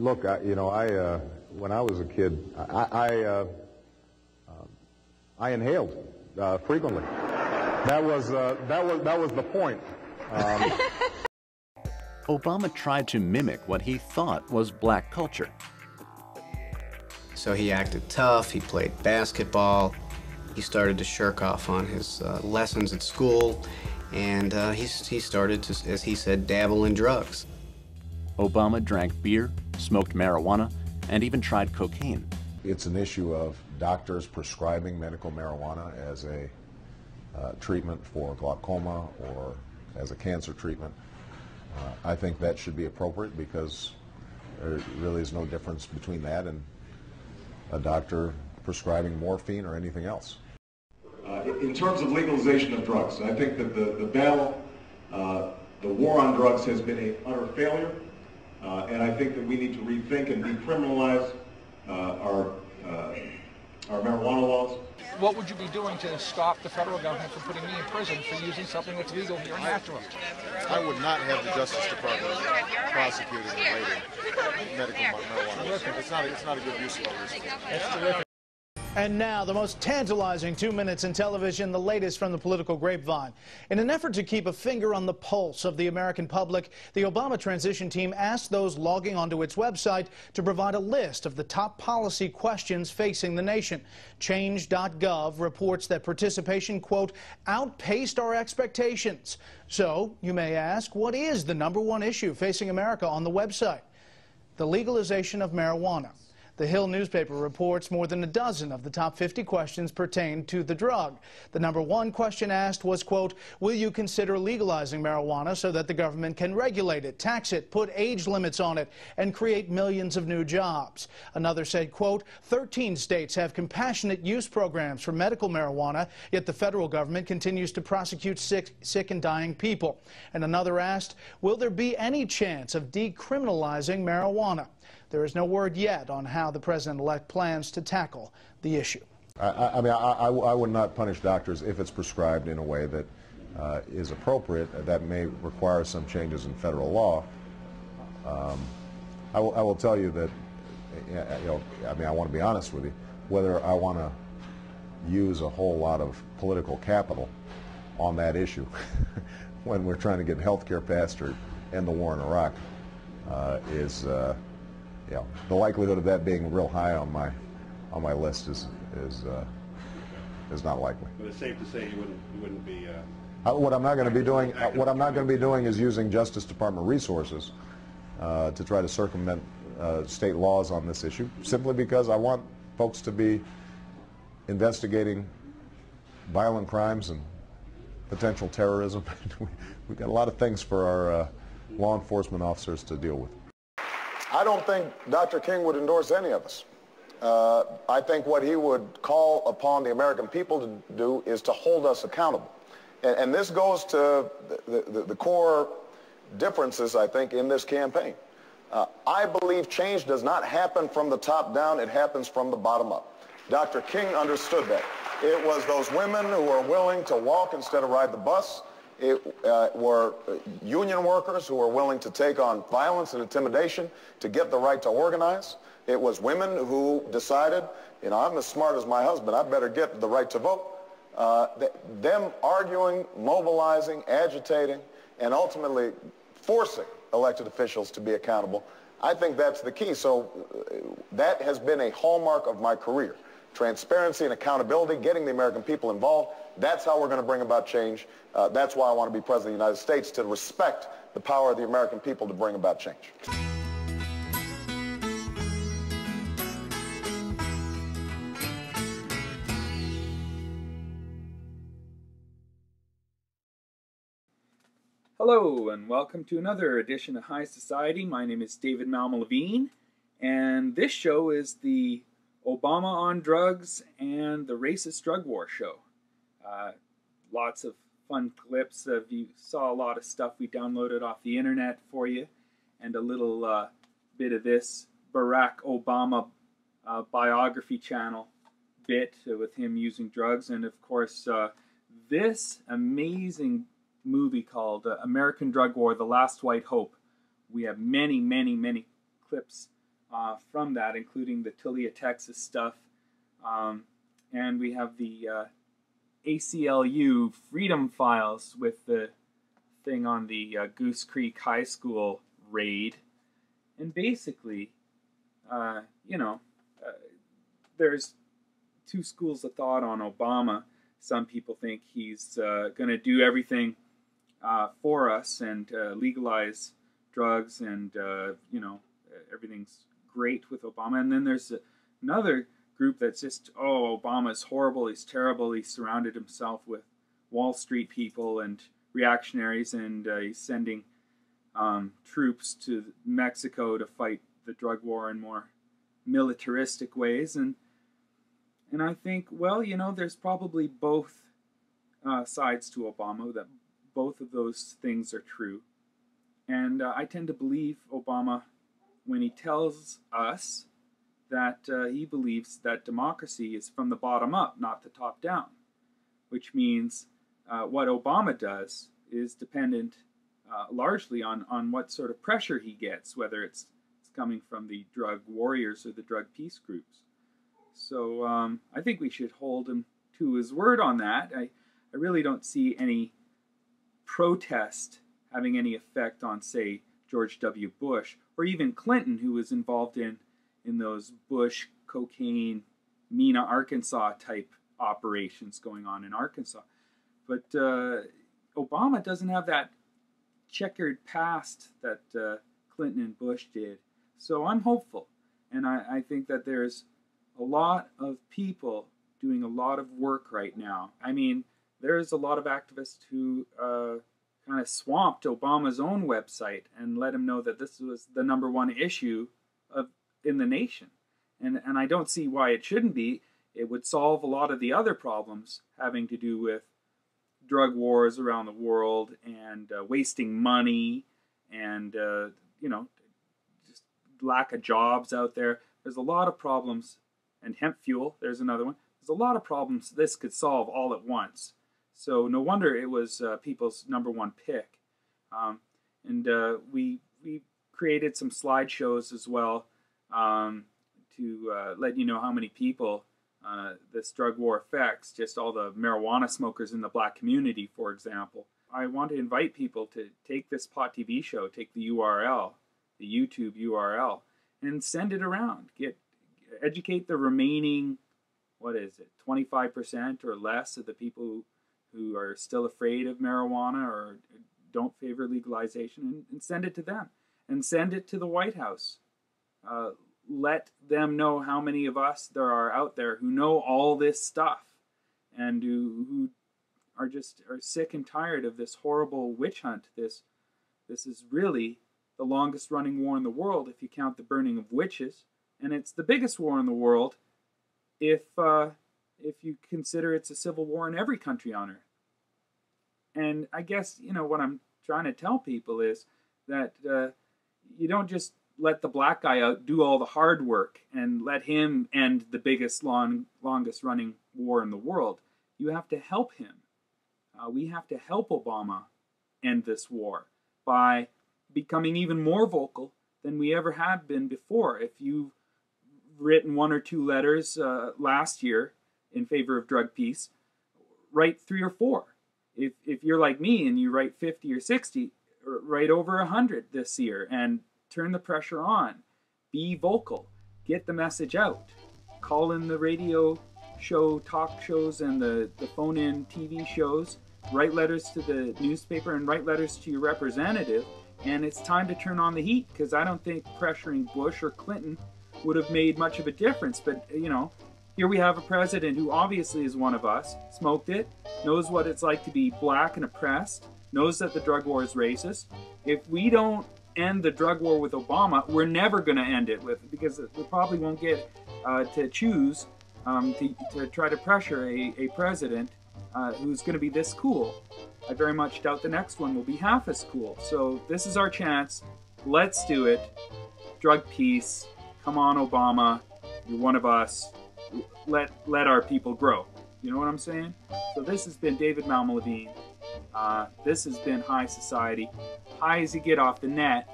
Look, when I was a kid, I inhaled frequently. That was the point. Obama tried to mimic what he thought was black culture. So he acted tough, he played basketball, he started to shirk off on his lessons at school, and he started to, as he said, dabble in drugs. Obama drank beer, smoked marijuana, and even tried cocaine. It's an issue of doctors prescribing medical marijuana as a treatment for glaucoma or as a cancer treatment. I think that should be appropriate because there really is no difference between that and a doctor prescribing morphine or anything else. In terms of legalization of drugs, I think that the battle, the war on drugs has been an utter failure, and I think that we need to rethink and decriminalize our marijuana laws. What would you be doing to stop the federal government from putting me in prison for using something that's legal here in Nashville? I would not have the Justice Department prosecuting and raiding medical marijuana. It's not a good use of our resources. That's terrific. And now, the most tantalizing 2 minutes in television, the latest from the political grapevine. In an effort to keep a finger on the pulse of the American public, the Obama transition team asked those logging onto its website to provide a list of the top policy questions facing the nation. Change.gov reports that participation, quote, outpaced our expectations. So, you may ask, what is the #1 issue facing America on the website? The legalization of marijuana. The Hill newspaper reports more than a dozen of the top 50 questions pertain to the drug. The #1 question asked was, quote, will you consider legalizing marijuana so that the government can regulate it, tax it, put age limits on it, and create millions of new jobs? Another said, quote, 13 states have compassionate use programs for medical marijuana, yet the federal government continues to prosecute sick and dying people. And another asked, will there be any chance of decriminalizing marijuana? There is no word yet on how the president-elect plans to tackle the issue. I would not punish doctors if it's prescribed in a way that is appropriate. That may require some changes in federal law. I will tell you that, I want to be honest with you, whether I want to use a whole lot of political capital on that issue when we're trying to get health care passed or end the war in Iraq is the likelihood of that being real high on my list is not likely. But it's safe to say you wouldn't be. What I'm not going to be doing is using Justice Department resources to try to circumvent state laws on this issue, simply because I want folks to be investigating violent crimes and potential terrorism. We've got a lot of things for our law enforcement officers to deal with. I don't think Dr. King would endorse any of us. I think what he would call upon the American people to do is to hold us accountable. And this goes to the core differences, I think, in this campaign. I believe change does not happen from the top down, it happens from the bottom up. Dr. King understood that. It was those women who were willing to walk instead of ride the bus. It were union workers who were willing to take on violence and intimidation to get the right to organize. It was women who decided, I'm as smart as my husband, I better get the right to vote. Them arguing, mobilizing, agitating, and ultimately forcing elected officials to be accountable, I think that's the key. So that has been a hallmark of my career. Transparency and accountability, getting the American people involved. That's how we're going to bring about change. That's why I want to be President of the United States, to respect the power of the American people to bring about change. Hello and welcome to another edition of High Society. My name is David Malmo-Levine, and this show is the Obama on Drugs and the Racist Drug War show. Lots of fun clips. You saw a lot of stuff we downloaded off the internet for you, and a little bit of this Barack Obama biography channel bit with him using drugs, and of course this amazing movie called American Drug War, The Last White Hope. We have many, many, many clips from that, including the Tulia, Texas stuff. And we have the ACLU Freedom Files with the thing on the Goose Creek High School raid. And basically, there's two schools of thought on Obama. Some people think he's going to do everything for us and legalize drugs and, everything's great with Obama. And then there's another group that's just, Obama's horrible, he's terrible, he surrounded himself with Wall Street people and reactionaries, and he's sending troops to Mexico to fight the drug war in more militaristic ways. And I think, there's probably both sides to Obama, that both of those things are true. And I tend to believe Obama when he tells us that he believes that democracy is from the bottom up, not the top down, which means what Obama does is dependent largely on what sort of pressure he gets, whether it's coming from the drug warriors or the drug peace groups. So I think we should hold him to his word on that. I really don't see any protest having any effect on, say, George W. Bush, or even Clinton, who was involved in those Bush cocaine, Mena, Arkansas type operations going on in Arkansas. But Obama doesn't have that checkered past that Clinton and Bush did. So I'm hopeful. And I think that there's a lot of people doing a lot of work right now. I mean, there's a lot of activists who kind of swamped Obama's own website and let him know that this was the #1 issue in the nation. And I don't see why it shouldn't be. It would solve a lot of the other problems having to do with drug wars around the world and wasting money and, just lack of jobs out there. There's a lot of problems. And hemp fuel, there's another one. There's a lot of problems this could solve all at once. So no wonder it was people's #1 pick. We created some slideshows as well to let you know how many people this drug war affects, just all the marijuana smokers in the black community, for example. I want to invite people to take this Pot TV show, take the URL, the YouTube URL, and send it around. Educate the remaining, 25% or less of the people who are still afraid of marijuana or don't favor legalization, and send it to them. And send it to the White House. Let them know how many of us there are out there who know all this stuff and who are sick and tired of this horrible witch hunt. This is really the longest running war in the world if you count the burning of witches. And it's the biggest war in the world if you consider it's a civil war in every country on earth. And I guess, what I'm trying to tell people is that you don't just let the black guy out do all the hard work and let him end the biggest, longest running war in the world. You have to help him. We have to help Obama end this war by becoming even more vocal than we ever have been before. If you've written 1 or 2 letters last year in favor of drug peace, write 3 or 4. If you're like me and you write 50 or 60, write over 100 this year and turn the pressure on. Be vocal. Get the message out. Call in the radio show, talk shows, and the phone-in TV shows. Write letters to the newspaper and write letters to your representative. And it's time to turn on the heat, because I don't think pressuring Bush or Clinton would have made much of a difference. But, here we have a president who obviously is one of us, smoked it, knows what it's like to be black and oppressed, knows that the drug war is racist. If we don't end the drug war with Obama, we're never going to end it because we probably won't get to choose to try to pressure a president who's going to be this cool. I very much doubt the next one will be half as cool. So this is our chance. Let's do it. Drug peace. Come on, Obama. You're one of us. Let our people grow. You know what I'm saying? So this has been David Malmo-Levine. This has been High Society. High as you get off the net.